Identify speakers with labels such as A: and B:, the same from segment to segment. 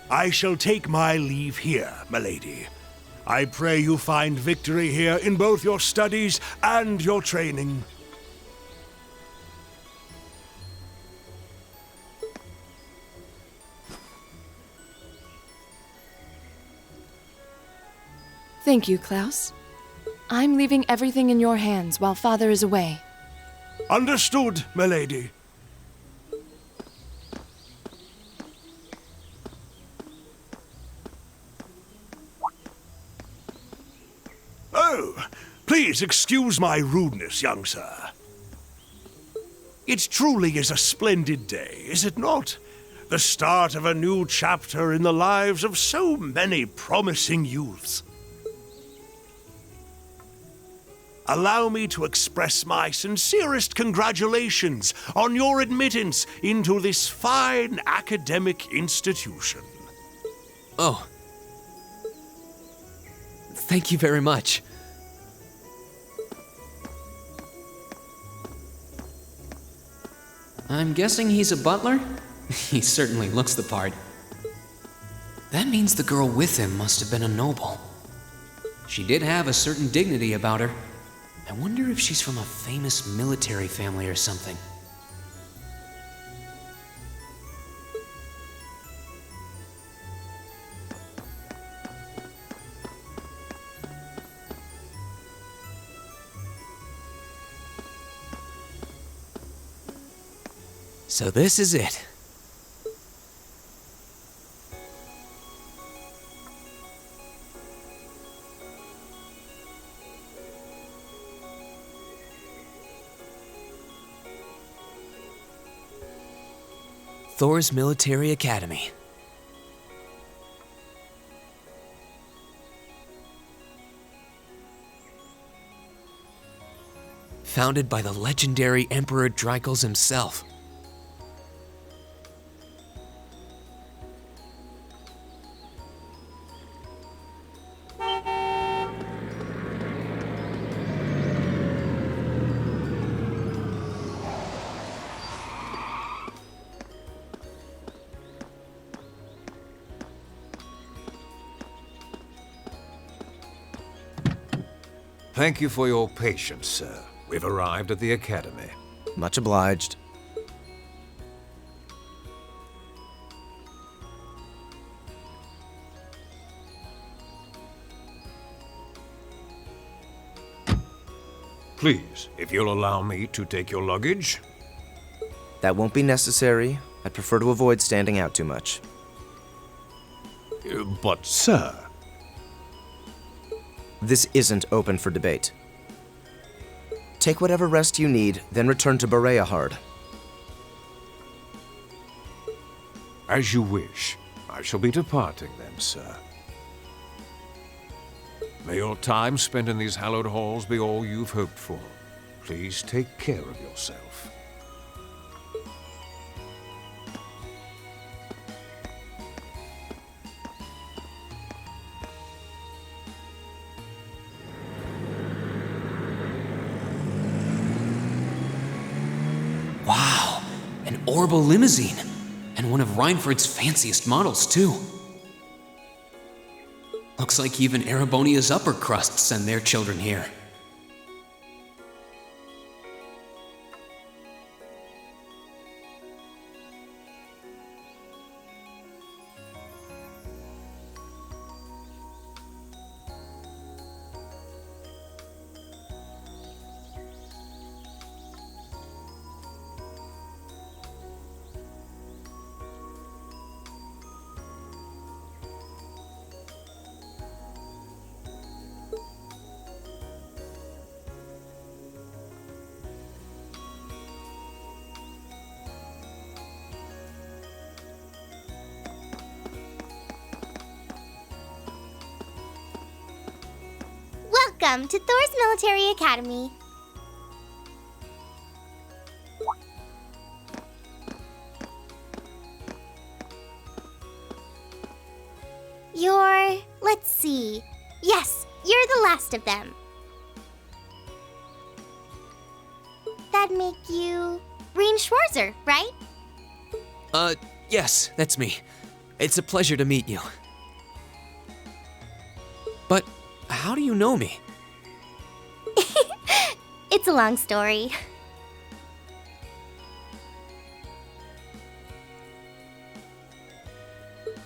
A: I shall take my leave here, milady. I pray you find victory here in both your studies and your training.
B: Thank you, Klaus. I'm leaving everything in your hands while Father is away.
A: Understood, milady. Oh, please excuse my rudeness, young sir. It truly is a splendid day, is it not? The start of a new chapter in the lives of so many promising youths. Allow me to express my sincerest congratulations on your admittance into this fine academic institution.
C: Oh. Thank you very much. I'm guessing he's a butler? He certainly looks the part. That means the girl with him must have been a noble. She did have a certain dignity about her. I wonder if she's from a famous military family or something. So this is it. Thors Military Academy. Founded by the legendary Emperor Dreikels himself.
D: Thank you for your patience, sir. We've arrived at the Academy.
E: Much obliged.
D: Please, if you'll allow me to take your luggage.
E: That won't be necessary. I'd prefer to avoid standing out too much.
D: But, sir...
E: This isn't open for debate. Take whatever rest you need, then return to Bereahard.
D: As you wish. I shall be departing then, sir. May your time spent in these hallowed halls be all you've hoped for. Please take care of yourself.
C: Wow, an orbital limousine, and one of Reinford's fanciest models, too. Looks like even Erebonia's upper crust send their children here.
F: Welcome to Thors Military Academy. Let's see. Yes, you're the last of them. That'd make you Rean Schwarzer, right?
C: Yes, that's me. It's a pleasure to meet you. But how do you know me?
F: It's a long story.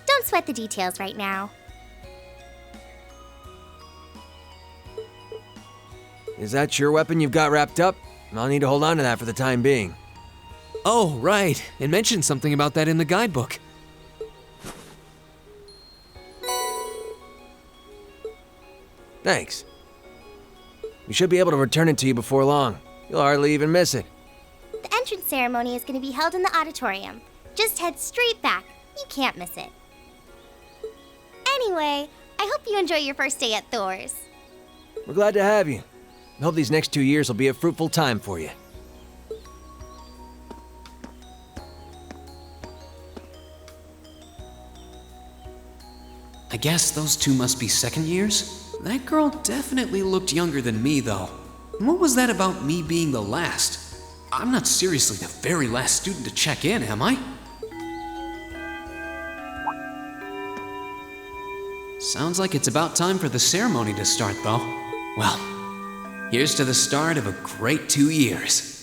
F: Don't sweat the details right now.
G: Is that your weapon you've got wrapped up? I'll need to hold on to that for the time being.
C: Oh, right. It mentioned something about that in the guidebook.
G: Thanks. We should be able to return it to you before long. You'll hardly even miss it.
F: The entrance ceremony is going to be held in the auditorium. Just head straight back. You can't miss it. Anyway, I hope you enjoy your first day at Thors.
G: We're glad to have you. I hope these next 2 years will be a fruitful time for you.
C: I guess those two must be second years? That girl definitely looked younger than me, though. And what was that about me being the last? I'm not seriously the very last student to check in, am I? Sounds like it's about time for the ceremony to start, though. Well, here's to the start of a great 2 years.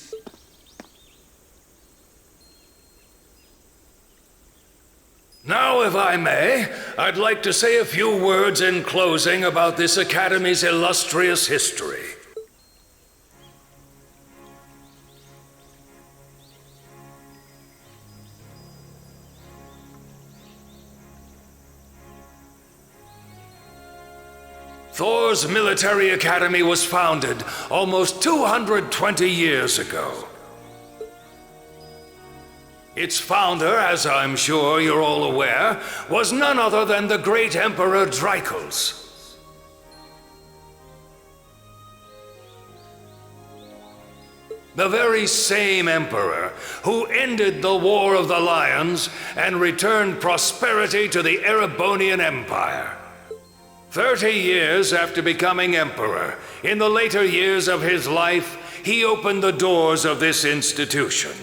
A: Now, if I may, I'd like to say a few words in closing about this Academy's illustrious history. Thors Military Academy was founded almost 220 years ago. Its founder, as I'm sure you're all aware, was none other than the great Emperor Drykos. The very same emperor who ended the War of the Lions and returned prosperity to the Erebonian Empire. 30 years after becoming emperor, in the later years of his life, he opened the doors of this institution.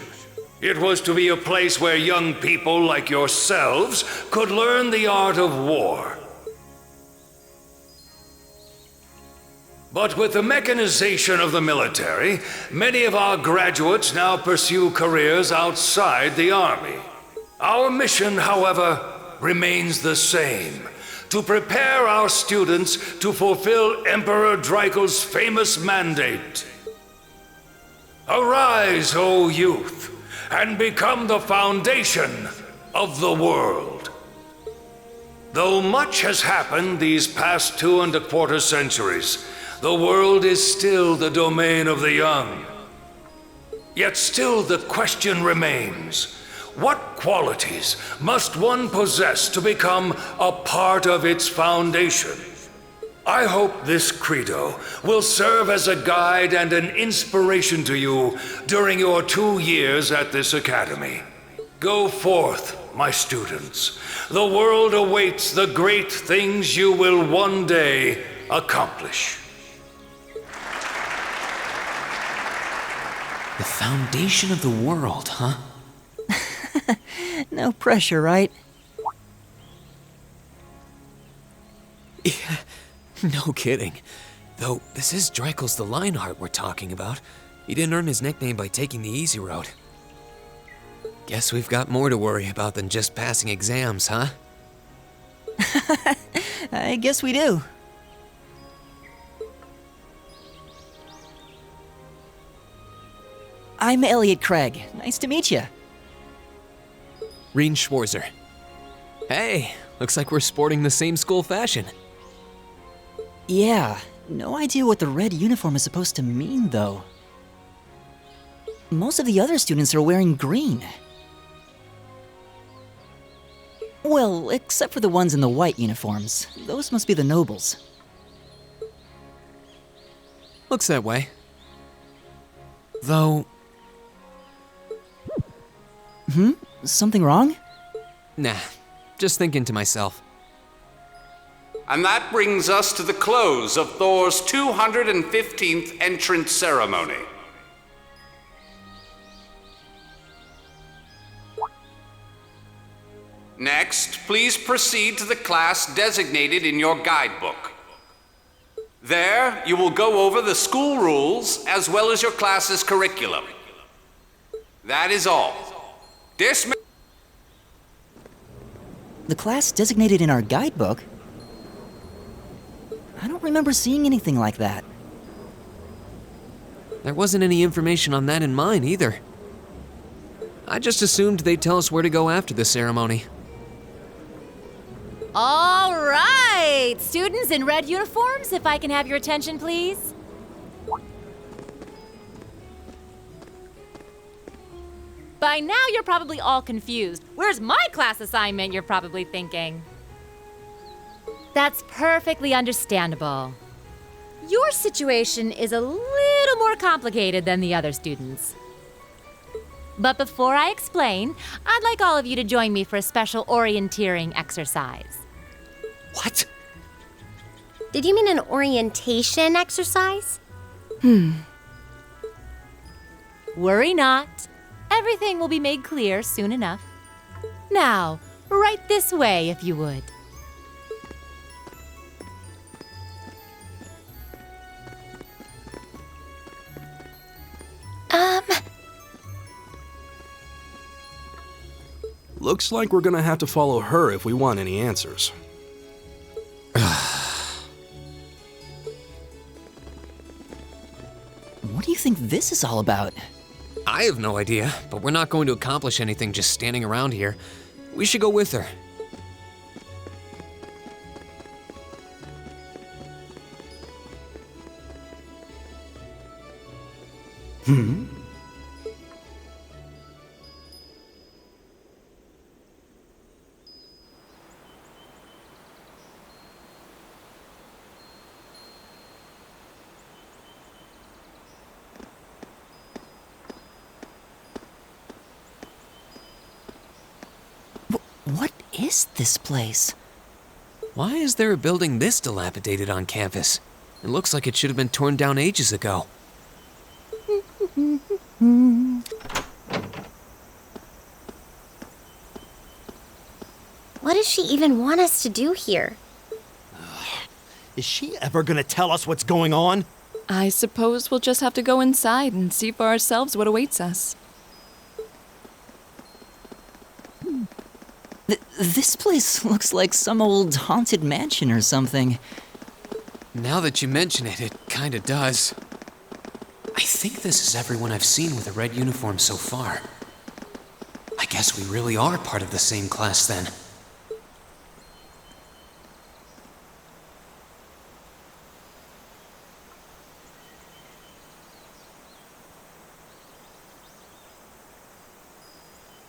A: It was to be a place where young people like yourselves could learn the art of war. But with the mechanization of the military, many of our graduates now pursue careers outside the army. Our mission, however, remains the same: to prepare our students to fulfill Emperor Drykos' famous mandate. Arise, O youth, and become the foundation of the world. Though much has happened these past 2¼ centuries, the world is still the domain of the young. Yet still the question remains: what qualities must one possess to become a part of its foundation? I hope this credo will serve as a guide and an inspiration to you during your 2 years at this academy. Go forth, my students. The world awaits the great things you will one day accomplish.
C: The foundation of the world, huh?
H: No pressure, right?
C: Yeah, no kidding. Though, this is Drykos the Lionheart we're talking about. He didn't earn his nickname by taking the easy road. Guess we've got more to worry about than just passing exams, huh?
H: I guess we do. I'm Elliot Craig. Nice to meet you.
C: Rean Schwarzer. Hey, looks like we're sporting the same school fashion.
H: Yeah, no idea what the red uniform is supposed to mean, though. Most of the other students are wearing green. Well, except for the ones in the white uniforms. Those must be the nobles.
C: Looks that way. Though,
H: Something wrong?
C: nah, just thinking to myself.
I: And that brings us to the close of Thor's 215th entrance ceremony. Next, please proceed to the class designated in your guidebook. There, you will go over the school rules as well as your class's curriculum. That is all. Dismiss.
H: The class designated in our guidebook? I don't remember seeing anything like that.
C: There wasn't any information on that in mine either. I just assumed they'd tell us where to go after the ceremony.
J: All right, students in red uniforms, if I can have your attention, please. By now, you're probably all confused. Where's my class assignment, you're probably thinking. That's perfectly understandable. Your situation is a little more complicated than the other students. But before I explain, I'd like all of you to join me for a special orienteering exercise.
E: What?
F: Did you mean an orientation exercise?
J: Worry not. Everything will be made clear soon enough. Now, right this way, if you would.
K: Looks like we're gonna have to follow her if we want any answers.
H: What do you think this is all about?
C: I have no idea, but we're not going to accomplish anything just standing around here. We should go with her.
H: What is this place?
C: Why is there a building this dilapidated on campus? It looks like it should have been torn down ages ago.
F: What does she even want us to do here?
L: Is she ever gonna tell us what's going on?
B: I suppose we'll just have to go inside and see for ourselves what awaits us.
H: This place looks like some old haunted mansion or something.
C: Now that you mention it, it kinda does. I think this is everyone I've seen with a red uniform so far. I guess we really are part of the same class then.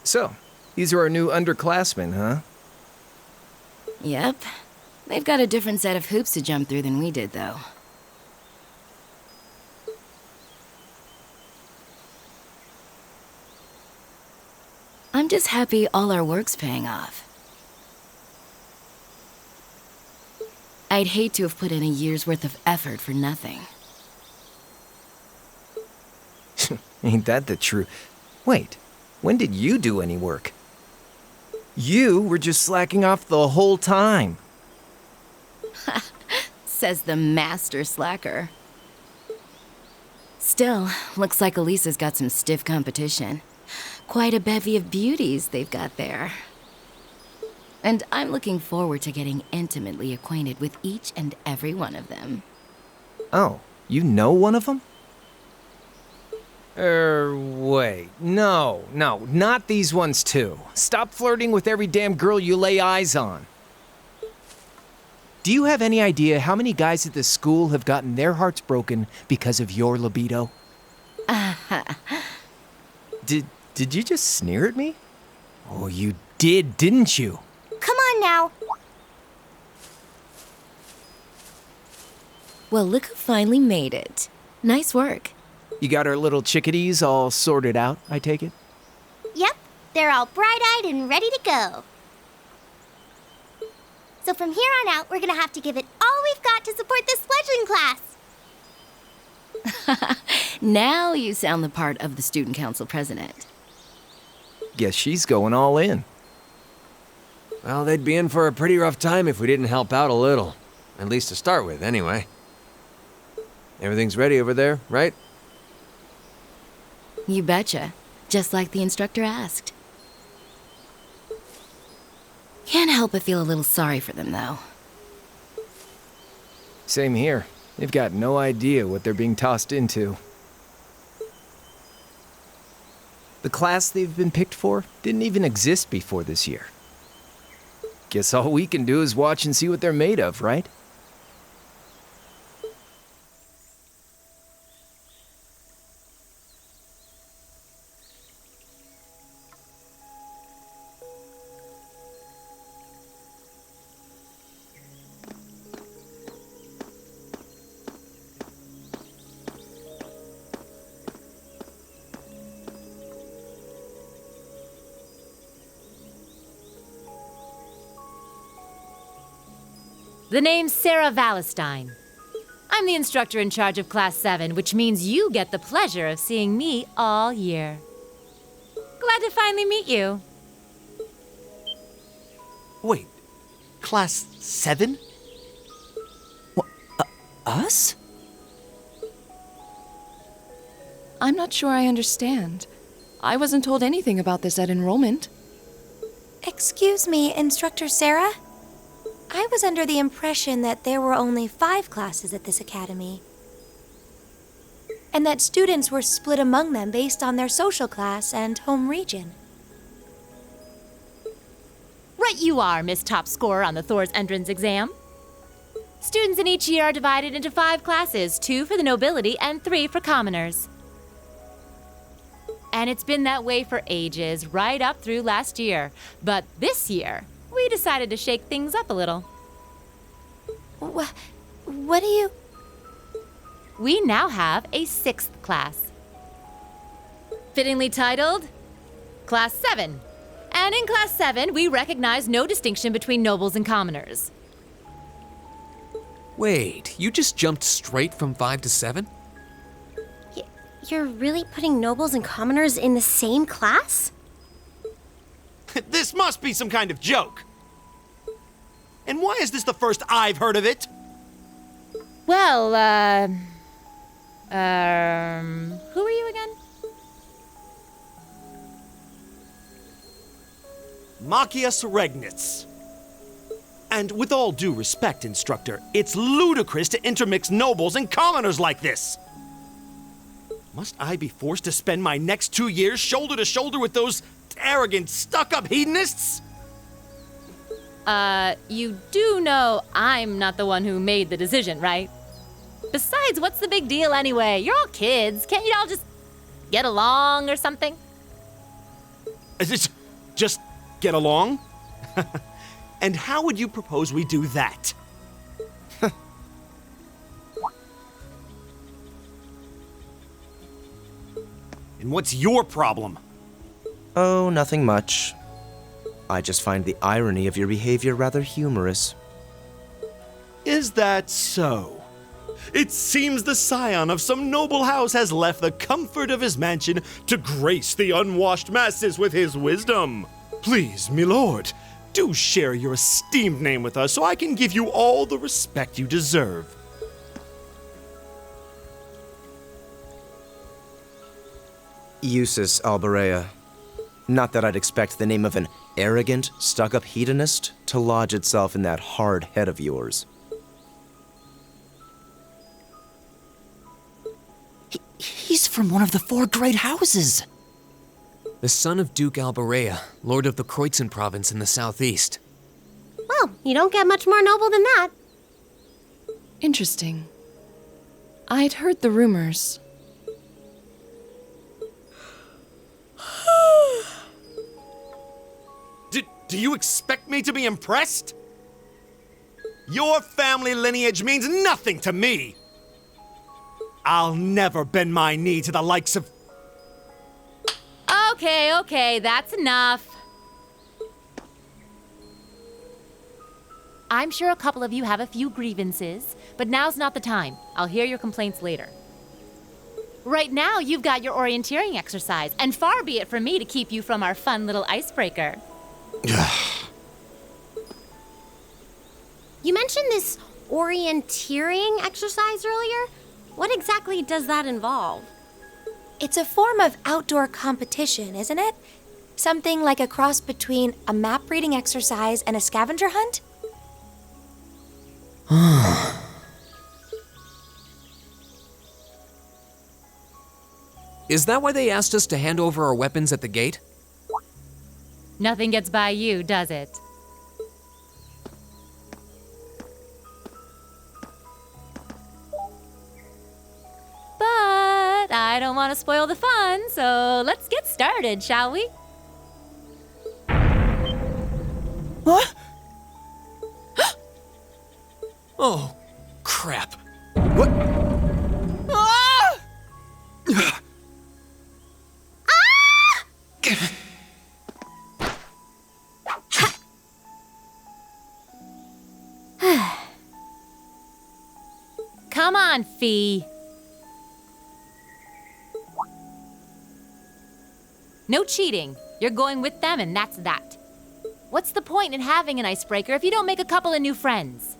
G: So, these are our new underclassmen, huh?
J: Yep. They've got a different set of hoops to jump through than we did, though. I'm just happy all our work's paying off. I'd hate to have put in a year's worth of effort for nothing.
G: Ain't that the truth? Wait, when did you do any work? You were just slacking off the whole time.
J: Says the master slacker. Still, looks like Elisa's got some stiff competition. Quite a bevy of beauties they've got there. And I'm looking forward to getting intimately acquainted with each and every one of them.
G: Oh, you know one of them? Wait. No, not these ones too. Stop flirting with every damn girl you lay eyes on. Do you have any idea how many guys at this school have gotten their hearts broken because of your libido? Did you just sneer at me? Oh, you did, didn't you?
F: Come on now.
J: Well, look who finally made it.
B: Nice work.
G: You got our little chickadees all sorted out, I take it?
F: Yep, they're all bright-eyed and ready to go. So from here on out, we're gonna have to give it all we've got to support this fledgling class.
B: Now you sound the part of the student council president.
G: Guess she's going all in.
M: Well, they'd be in for a pretty rough time if we didn't help out a little. At least to start with, anyway. Everything's ready over there, right?
B: You betcha. Just like the instructor asked. Can't help but feel a little sorry for them, though.
G: Same here. They've got no idea what they're being tossed into. The class they've been picked for didn't even exist before this year. Guess all we can do is watch and see what they're made of, right?
J: The name's Sarah Valestine. I'm the instructor in charge of Class 7, which means you get the pleasure of seeing me all year. Glad to finally meet you.
L: Wait, Class 7?
H: Us?
B: I'm not sure I understand. I wasn't told anything about this at enrollment.
N: Excuse me, Instructor Sarah? I was under the impression that there were only 5 classes at this academy, and that students were split among them based on their social class and home region.
J: Right you are, Miss Top Scorer on the Thors entrance exam. Students in each year are divided into 5 classes, 2 for the nobility and 3 for commoners. And it's been that way for ages, right up through last year. But this year, we decided to shake things up a little.
N: What do you...
J: We now have a 6th class. Fittingly titled, Class 7. And in Class 7, we recognize no distinction between nobles and commoners.
C: Wait, you just jumped straight from 5 to 7?
F: You're really putting nobles and commoners in the same class?
L: This must be some kind of joke. And why is this the first I've heard of it?
J: Well, who are you again?
L: Machias Regnitz. And with all due respect, Instructor, it's ludicrous to intermix nobles and commoners like this. Must I be forced to spend my next 2 years shoulder to shoulder with those arrogant, stuck-up hedonists?
J: You do know I'm not the one who made the decision, right? Besides, what's the big deal anyway? You're all kids. Can't you all just get along or something?
L: Just get along? And how would you propose we do that? And what's your problem?
E: Oh, nothing much. I just find the irony of your behavior rather humorous.
L: Is that so? It seems the scion of some noble house has left the comfort of his mansion to grace the unwashed masses with his wisdom. Please, milord, do share your esteemed name with us so I can give you all the respect you deserve.
E: Eustace Alberea. Not that I'd expect the name of an arrogant, stuck-up hedonist to lodge itself in that hard head of yours.
H: He's from one of the 4 great houses.
C: The son of Duke Alberea, lord of the Kreutzen province in the southeast.
F: Well, you don't get much more noble than that.
B: Interesting. I'd heard the rumors.
L: Do you expect me to be impressed? Your family lineage means nothing to me. I'll never bend my knee to the likes of...
J: Okay, that's enough. I'm sure a couple of you have a few grievances, but now's not the time. I'll hear your complaints later. Right now, you've got your orienteering exercise, and far be it from me to keep you from our fun little icebreaker.
F: You mentioned this orienteering exercise earlier. What exactly does that involve?
N: It's a form of outdoor competition, isn't it? Something like a cross between a map reading exercise and a scavenger hunt?
C: Is that why they asked us to hand over our weapons at the gate?
J: Nothing gets by you, does it? But I don't want to spoil the fun, so let's get started, shall we?
G: What?
C: Oh, crap.
G: What? Ah!
J: Come on, Fee. No cheating. You're going with them, and that's that. What's the point in having an icebreaker if you don't make a couple of new friends?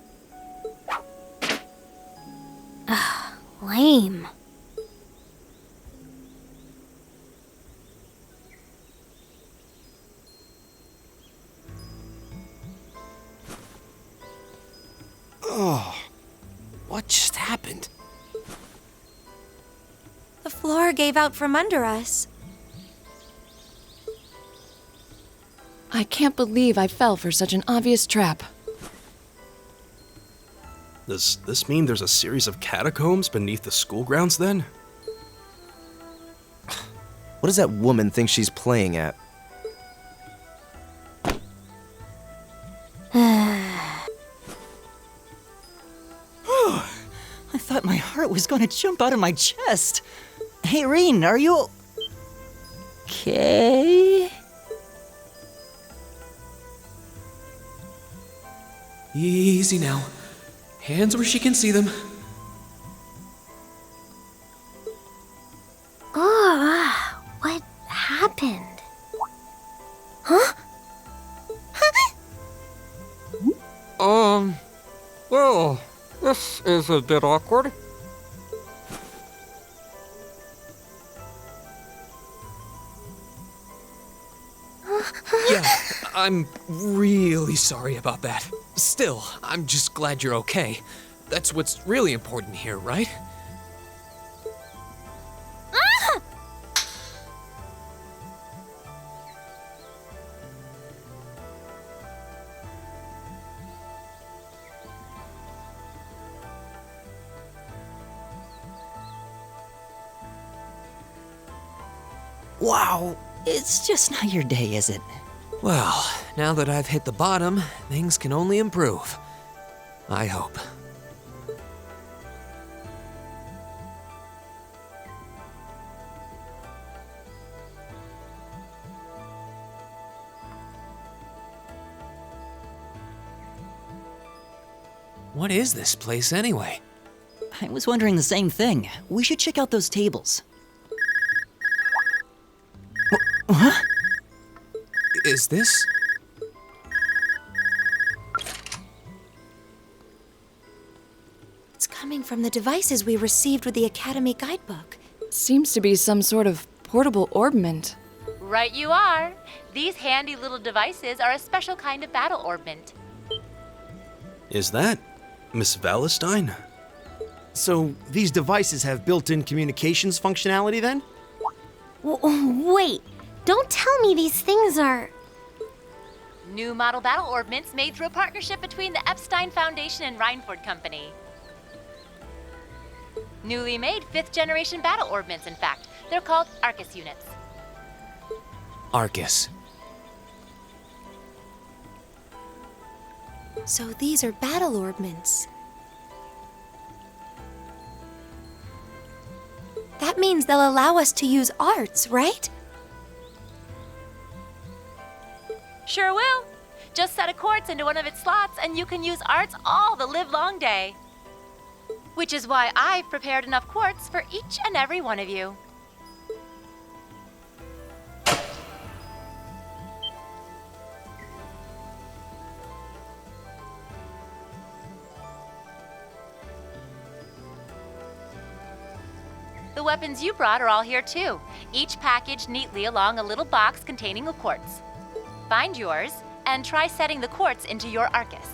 F: Lame.
K: Oh, what just happened?
N: The floor gave out from under us.
B: I can't believe I fell for such an obvious trap.
K: Does this mean there's a series of catacombs beneath the school grounds then?
E: What does that woman think she's playing at?
H: I thought my heart was going to jump out of my chest. Hey, Rean, are you... okay?
C: Easy now. Hands where she can see them.
F: Oh, what happened? Huh?
O: Well, this is a bit awkward.
C: Yeah, I'm really sorry about that. Still, I'm just glad you're okay. That's what's really important here, right?
H: Wow, it's just not your day, is it?
C: Well, now that I've hit the bottom, things can only improve. I hope. What is this place anyway?
H: I was wondering the same thing. We should check out those tables. What?
C: Is this?
N: It's coming from the devices we received with the Academy guidebook.
B: Seems to be some sort of portable orbment.
J: Right you are. These handy little devices are a special kind of battle orbment.
K: Is that Miss Valestine?
L: So, these devices have built-in communications functionality then?
F: Wait, don't tell me these things are...
J: New model battle orbments made through a partnership between the Epstein Foundation and Reinford Company. Newly made 5th generation battle orbments, in fact. They're called Arcus units.
C: Arcus.
N: So these are battle orbments. that means they'll allow us to use arts, right?
J: Sure will. Just set a quartz into one of its slots and you can use arts all the livelong day. Which is why I've prepared enough quartz for each and every one of you. The weapons you brought are all here too, each packaged neatly along a little box containing a quartz. Find yours and try setting the quartz into your Arcus.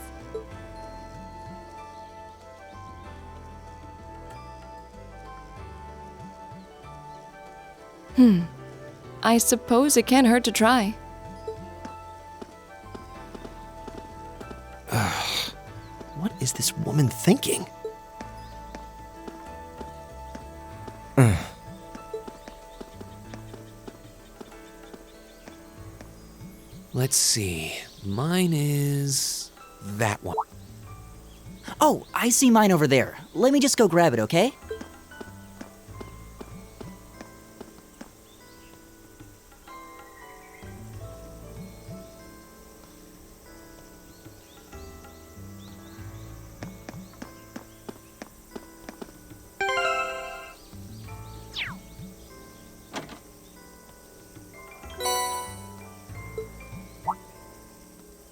B: I suppose it can't hurt to try.
L: What is this woman thinking?
C: Let's see. Mine is that one.
H: Oh, I see mine over there. Let me just go grab it, okay?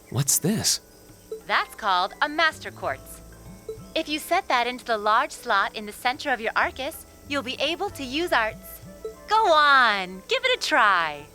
C: What's this?
J: That's called a master quartz. If you set that into the large slot in the center of your Arcus, you'll be able to use arts. Go on, give it a try.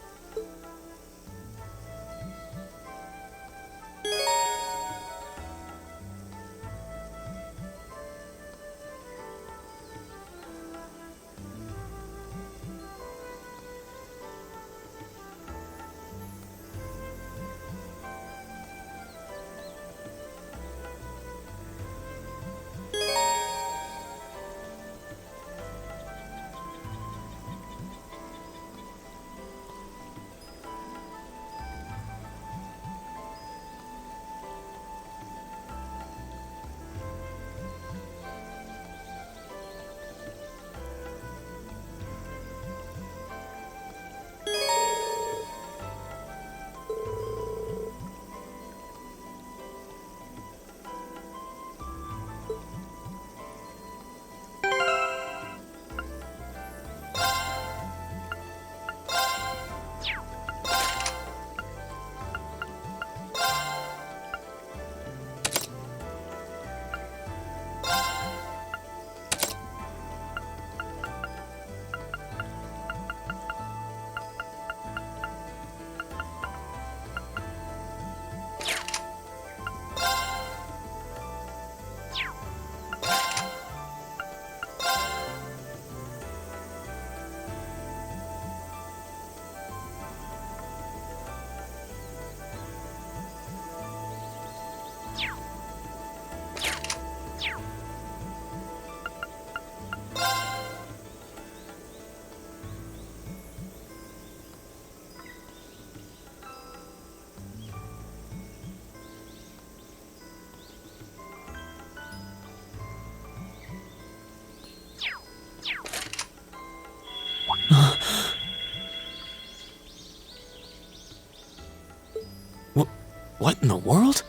C: What in the world?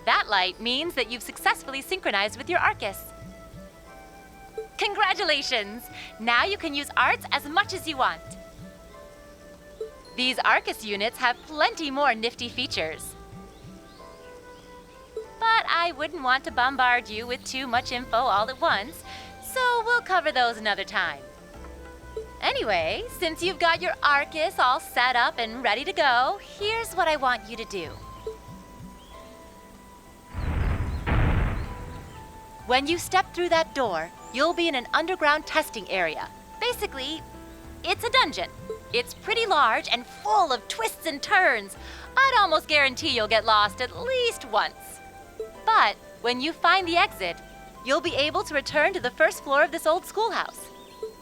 J: That light means that you've successfully synchronized with your Arcus. Congratulations! Now you can use arts as much as you want. These Arcus units have plenty more nifty features. But I wouldn't want to bombard you with too much info all at once, so we'll cover those another time. Anyway, since you've got your Arcus all set up and ready to go, here's what I want you to do. When you step through that door, you'll be in an underground testing area. Basically, it's a dungeon. It's pretty large and full of twists and turns. I'd almost guarantee you'll get lost at least once. But when you find the exit, you'll be able to return to the first floor of this old schoolhouse.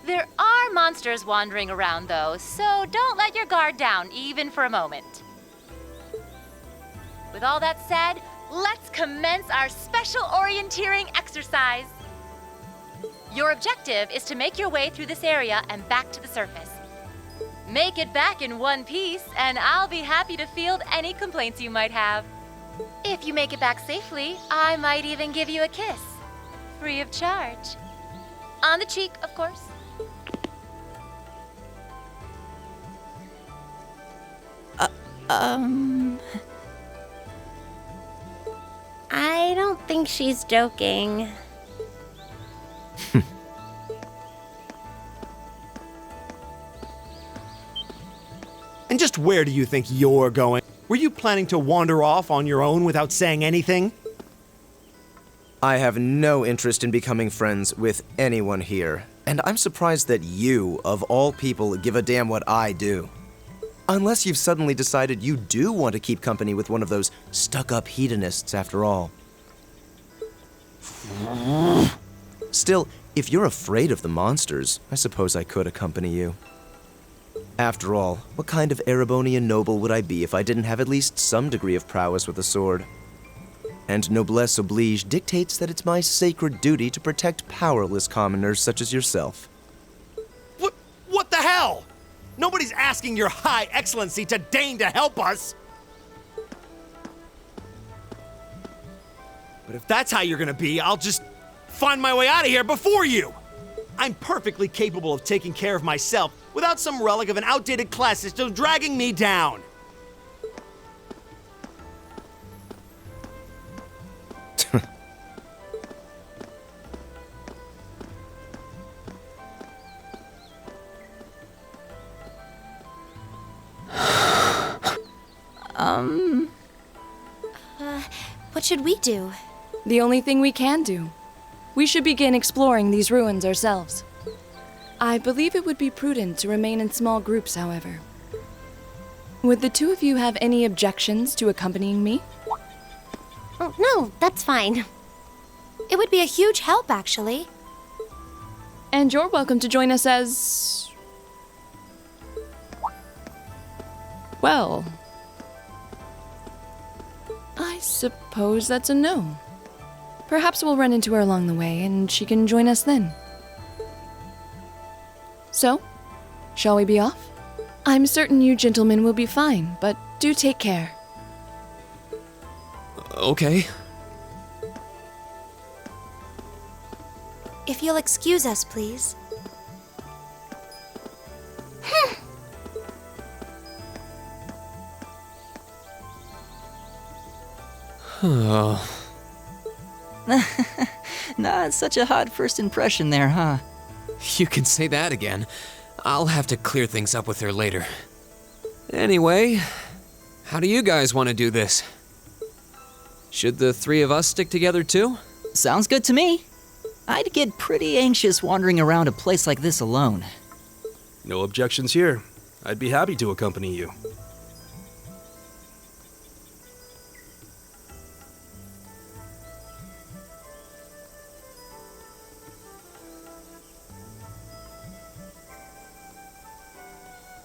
J: There are monsters wandering around, though, so don't let your guard down, even for a moment. With all that said, let's commence our special orienteering exercise. Your objective is to make your way through this area and back to the surface. Make it back in one piece, and I'll be happy to field any complaints you might have. If you make it back safely, I might even give you a kiss. Free of charge. On the cheek, of course.
F: I don't think she's joking.
L: And just where do you think you're going? Were you planning to wander off on your own without saying anything?
E: I have no interest in becoming friends with anyone here, and I'm surprised that you, of all people, give a damn what I do. Unless you've suddenly decided you do want to keep company with one of those stuck-up hedonists after all. Still, if you're afraid of the monsters, I suppose I could accompany you. After all, what kind of Erebonian noble would I be if I didn't have at least some degree of prowess with a sword? And noblesse oblige dictates that it's my sacred duty to protect powerless commoners such as yourself.
L: What the hell? Nobody's asking your high excellency to deign to help us! But if that's how you're gonna be, I'll just find my way out of here before you! I'm perfectly capable of taking care of myself without some relic of an outdated class system dragging me down!
N: What should we do?
B: The only thing we can do. We should begin exploring these ruins ourselves. I believe it would be prudent to remain in small groups, however. Would the two of you have any objections to accompanying me?
F: Oh, no, that's fine.
N: It would be a huge help, actually.
B: And you're welcome to join us as... well... I suppose that's a no. Perhaps we'll run into her along the way, and she can join us then. So, shall we be off? I'm certain you gentlemen will be fine, but do take care.
C: Okay.
N: If you'll excuse us, please.
C: Oh.
H: Not such a hot first impression there, huh?
C: You can say that again. I'll have to clear things up with her later. Anyway, how do you guys want to do this? Should the three of us stick together too?
H: Sounds good to me. I'd get pretty anxious wandering around a place like this alone.
K: No objections here. I'd be happy to accompany you.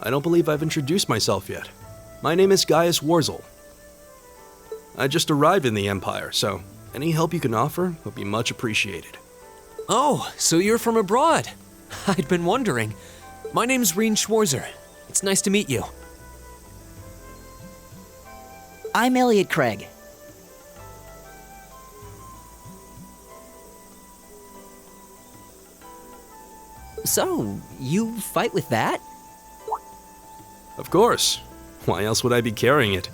K: I don't believe I've introduced myself yet. My name is Gaius Warzel. I just arrived in the Empire, so any help you can offer would be much appreciated.
C: Oh, so you're from abroad. I'd been wondering. My name's Rean Schwarzer. It's nice to meet you.
H: I'm Elliot Craig. So, you fight with that?
K: Of course. Why else would I be carrying it?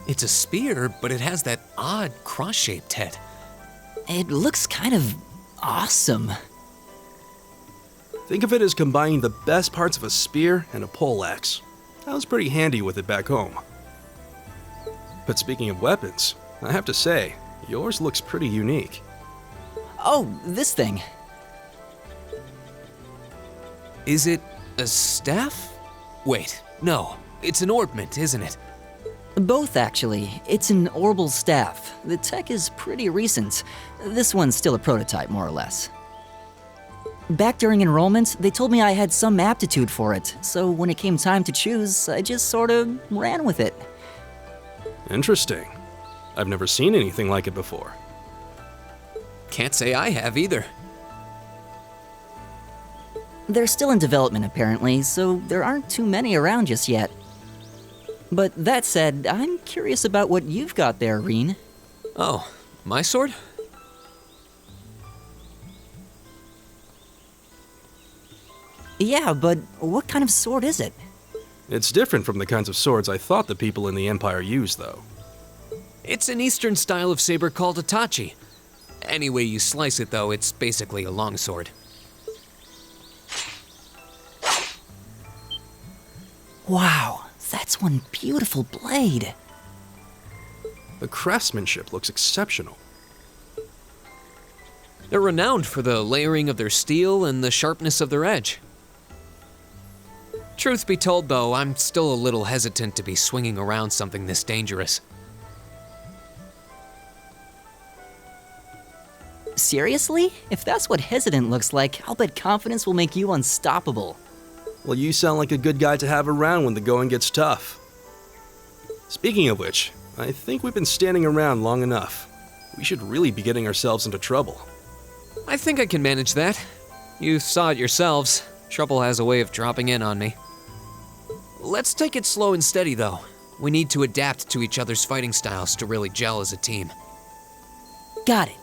C: It's a spear, but it has that odd cross-shaped head.
H: It looks kind of awesome.
K: Think of it as combining the best parts of a spear and a poleaxe. I was pretty handy with it back home. But speaking of weapons, I have to say, yours looks pretty unique.
H: Oh, this thing.
C: Is it a staff? Wait, no. It's an orbment, isn't it?
H: Both, actually. It's an orbital staff. The tech is pretty recent. This one's still a prototype, more or less. Back during enrollment, they told me I had some aptitude for it, so when it came time to choose, I just sort of ran with it.
K: Interesting. I've never seen anything like it before.
C: Can't say I have either.
H: They're still in development, apparently, so there aren't too many around just yet. But that said, I'm curious about what you've got there, Rean.
C: Oh, my sword?
H: Yeah, but what kind of sword is it?
K: It's different from the kinds of swords I thought the people in the Empire used, though.
C: It's an Eastern style of saber called a tachi. Any way you slice it, though, it's basically a longsword.
H: Wow, that's one beautiful blade.
K: The craftsmanship looks exceptional.
C: They're renowned for the layering of their steel and the sharpness of their edge. Truth be told, though, I'm still a little hesitant to be swinging around something this dangerous.
H: Seriously? If that's what hesitant looks like, I'll bet confidence will make you unstoppable.
K: Well, you sound like a good guy to have around when the going gets tough. Speaking of which, I think we've been standing around long enough. We should really be getting ourselves into trouble.
C: I think I can manage that. You saw it yourselves. Trouble has a way of dropping in on me. Let's take it slow and steady, though. We need to adapt to each other's fighting styles to really gel as a team.
H: Got it.